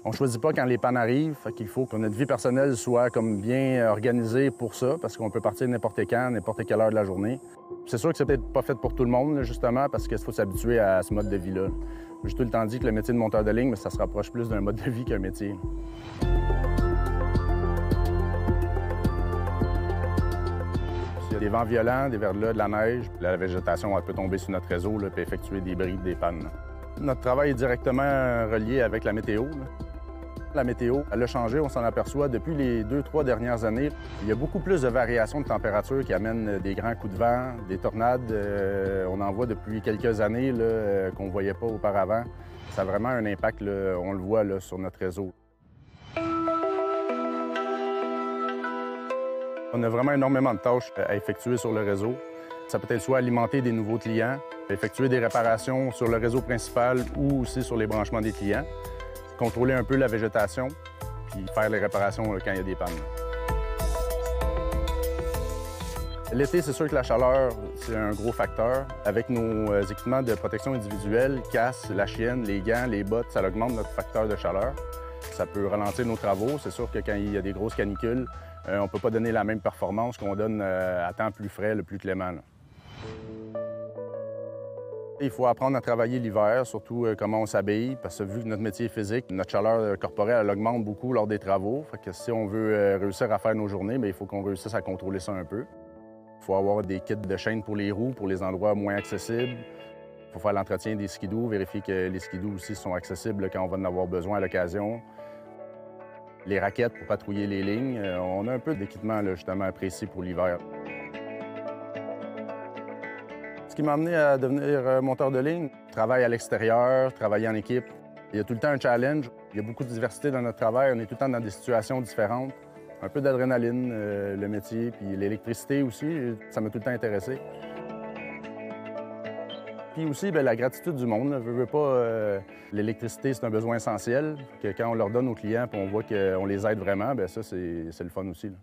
On ne choisit pas quand les pannes arrivent, fait qu'il faut que notre vie personnelle soit comme bien organisée pour ça, parce qu'on peut partir n'importe quand, n'importe quelle heure de la journée. C'est sûr que c'est peut-être pas fait pour tout le monde, là, justement, parce qu'il faut s'habituer à ce mode de vie-là. J'ai tout le temps dit que le métier de monteur de ligne, mais ça se rapproche plus d'un mode de vie qu'un métier. Il y a des vents violents, des verglas, de la neige, puis la végétation elle peut tomber sur notre réseau là, puis effectuer des brides, des pannes. Notre travail est directement relié avec la météo. La météo, elle a changé, on s'en aperçoit depuis les 2-3 dernières années. Il y a beaucoup plus de variations de température qui amènent des grands coups de vent, des tornades. On en voit depuis quelques années qu'on ne voyait pas auparavant. Ça a vraiment un impact, là, on le voit là, sur notre réseau. On a vraiment énormément de tâches à effectuer sur le réseau. Ça peut être soit alimenter des nouveaux clients, effectuer des réparations sur le réseau principal ou aussi sur les branchements des clients, contrôler un peu la végétation, puis faire les réparations quand il y a des pannes. L'été, c'est sûr que la chaleur, c'est un gros facteur. Avec nos équipements de protection individuelle, casque, la chienne, les gants, les bottes, ça augmente notre facteur de chaleur. Ça peut ralentir nos travaux. C'est sûr que quand il y a des grosses canicules, on ne peut pas donner la même performance qu'on donne à temps plus frais, le plus clément. Là. Il faut apprendre à travailler l'hiver, surtout comment on s'habille, parce que vu que notre métier est physique, notre chaleur corporelle elle augmente beaucoup lors des travaux. Fait que si on veut réussir à faire nos journées, bien, il faut qu'on réussisse à contrôler ça un peu. Il faut avoir des kits de chaîne pour les roues, pour les endroits moins accessibles. Il faut faire l'entretien des skidoo, vérifier que les skidoo aussi sont accessibles quand on va en avoir besoin à l'occasion. Les raquettes pour patrouiller les lignes. On a un peu d'équipement justement précis pour l'hiver. Ce qui m'a amené à devenir monteur de ligne, travail à l'extérieur, travailler en équipe. Il y a tout le temps un challenge. Il y a beaucoup de diversité dans notre travail. On est tout le temps dans des situations différentes. Un peu d'adrénaline, le métier, puis l'électricité aussi, ça m'a tout le temps intéressé. Puis aussi, bien, la gratitude du monde. Veux pas, l'électricité, c'est un besoin essentiel. Que quand on leur donne aux clients et on voit qu'on les aide vraiment, bien ça, c'est le fun aussi. Là.